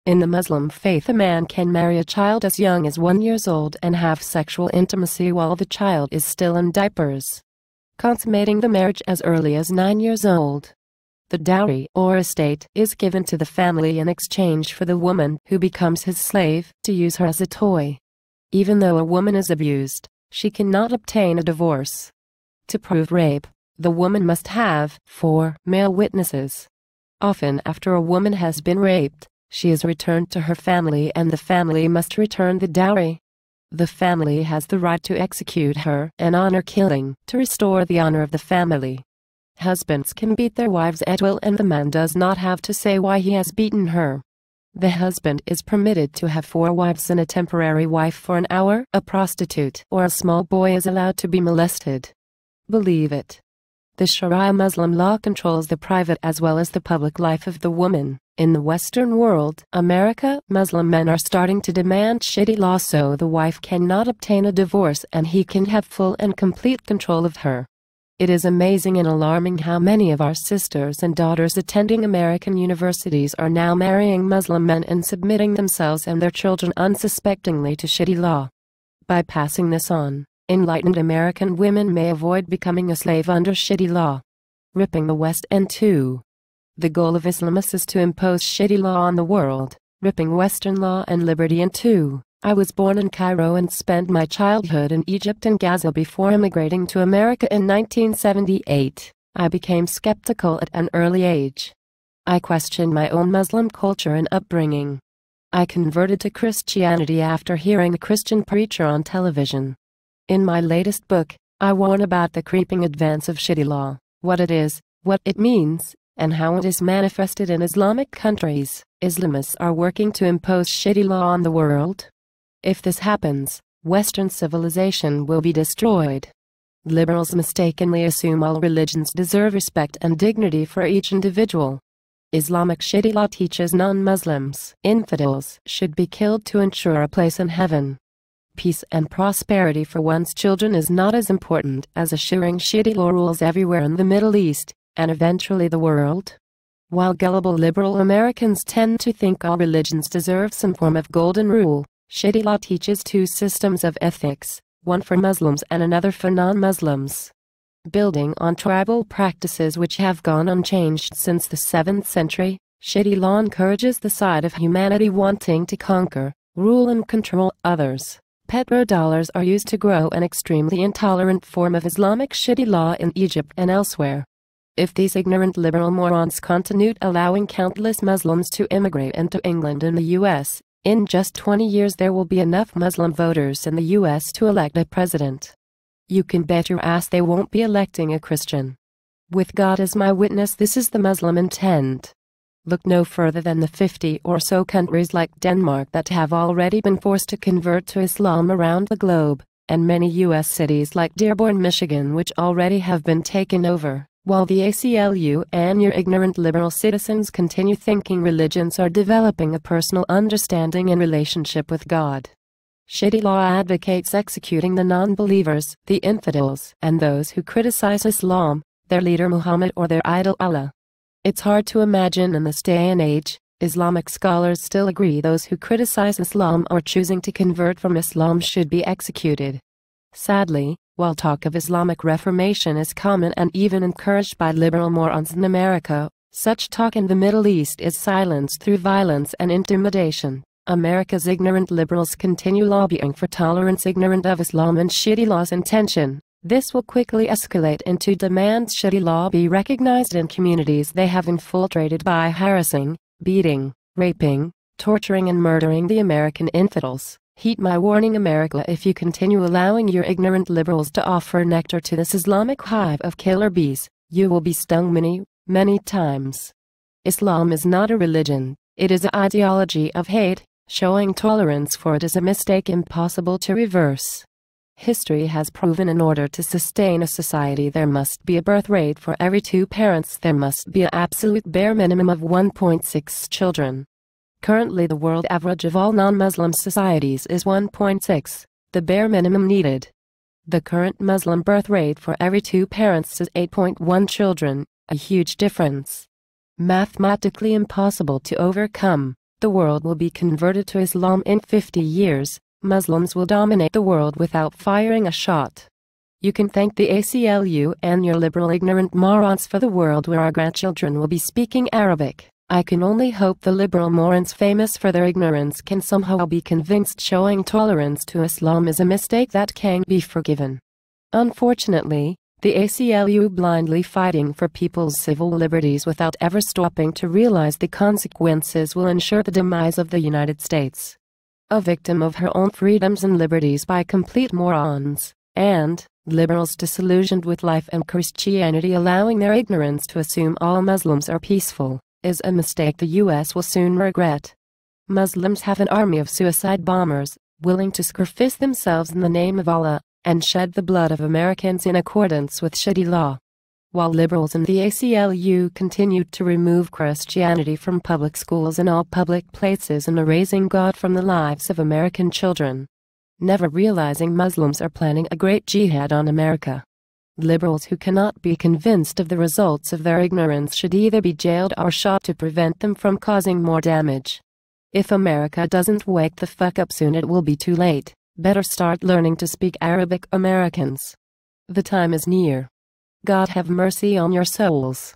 In the Muslim faith, a man can marry a child as young as 1 year old and have sexual intimacy while the child is still in diapers, consummating the marriage as early as 9 years old. The dowry or estate is given to the family in exchange for the woman who becomes his slave to use her as a toy. Even though a woman is abused, she cannot obtain a divorce. To prove rape, the woman must have 4 male witnesses. Often after a woman has been raped, she is returned to her family and the family must return the dowry. The family has the right to execute her and honor killing to restore the honor of the family. Husbands can beat their wives at will and the man does not have to say why he has beaten her. The husband is permitted to have 4 wives and a temporary wife for an hour. A prostitute or a small boy is allowed to be molested. Believe it. The Sharia Muslim law controls the private as well as the public life of the woman. In the Western world, America, Muslim men are starting to demand Sharia law so the wife cannot obtain a divorce and he can have full and complete control of her. It is amazing and alarming how many of our sisters and daughters attending American universities are now marrying Muslim men and submitting themselves and their children unsuspectingly to Sharia law. By passing this on, enlightened American women may avoid becoming a slave under Sharia law. Ripping the West and 2. The goal of Islamists is to impose Sharia law on the world, ripping Western law and liberty in 2. I was born in Cairo and spent my childhood in Egypt and Gaza before immigrating to America in 1978. I became skeptical at an early age. I questioned my own Muslim culture and upbringing. I converted to Christianity after hearing a Christian preacher on television. In my latest book, I warn about the creeping advance of Sharia law, what it is, what it means, and how it is manifested in Islamic countries. Islamists are working to impose Sharia law on the world. If this happens, Western civilization will be destroyed. Liberals mistakenly assume all religions deserve respect and dignity for each individual. Islamic Sharia law teaches non-Muslims, infidels, should be killed to ensure a place in heaven. Peace and prosperity for one's children is not as important as assuring Sharia law rules everywhere in the Middle East, and eventually the world. While gullible liberal Americans tend to think all religions deserve some form of golden rule, Sharia law teaches 2 systems of ethics, one for Muslims and another for non-Muslims. Building on tribal practices which have gone unchanged since the 7th century, Sharia law encourages the side of humanity wanting to conquer, rule and control others. Petrodollars are used to grow an extremely intolerant form of Islamic Sharia law in Egypt and elsewhere. If these ignorant liberal morons continue allowing countless Muslims to immigrate into England and the U.S., in just 20 years there will be enough Muslim voters in the U.S. to elect a president. You can bet your ass they won't be electing a Christian. With God as my witness, this is the Muslim intent. Look no further than the 50 or so countries like Denmark that have already been forced to convert to Islam around the globe, and many U.S. cities like Dearborn, Michigan which already have been taken over. While the ACLU and your ignorant liberal citizens continue thinking religions are developing a personal understanding and relationship with God. Sharia law advocates executing the non-believers, the infidels, and those who criticize Islam, their leader Muhammad or their idol Allah. It's hard to imagine in this day and age, Islamic scholars still agree those who criticize Islam or choosing to convert from Islam should be executed. Sadly, while talk of Islamic Reformation is common and even encouraged by liberal morons in America, such talk in the Middle East is silenced through violence and intimidation. America's ignorant liberals continue lobbying for tolerance ignorant of Islam and Sharia law's intention. This will quickly escalate into demands Sharia law be recognized in communities they have infiltrated by harassing, beating, raping, torturing and murdering the American infidels. Heed my warning, America, if you continue allowing your ignorant liberals to offer nectar to this Islamic hive of killer bees, you will be stung many, many times. Islam is not a religion, it is an ideology of hate. Showing tolerance for it is a mistake impossible to reverse. History has proven in order to sustain a society there must be a birth rate for every 2 parents. There must be an absolute bare minimum of 1.6 children. Currently the world average of all non-Muslim societies is 1.6, the bare minimum needed. The current Muslim birth rate for every 2 parents is 8.1 children, a huge difference. Mathematically impossible to overcome. the world will be converted to Islam in 50 years, Muslims will dominate the world without firing a shot. You can thank the ACLU and your liberal ignorant morons for the world where our grandchildren will be speaking Arabic. I can only hope the liberal morons famous for their ignorance can somehow be convinced showing tolerance to Islam is a mistake that can be forgiven. Unfortunately, the ACLU blindly fighting for people's civil liberties without ever stopping to realize the consequences will ensure the demise of the United States. A victim of her own freedoms and liberties by complete morons, and liberals disillusioned with life and Christianity allowing their ignorance to assume all Muslims are peaceful, is a mistake the U.S. will soon regret. Muslims have an army of suicide bombers, willing to sacrifice themselves in the name of Allah, and shed the blood of Americans in accordance with Sharia law. While liberals and the ACLU continued to remove Christianity from public schools and all public places and erasing God from the lives of American children, never realizing Muslims are planning a great jihad on America. Liberals who cannot be convinced of the results of their ignorance should either be jailed or shot to prevent them from causing more damage. If America doesn't wake the fuck up soon, it will be too late. Better start learning to speak Arabic, Americans. The time is near. God have mercy on your souls.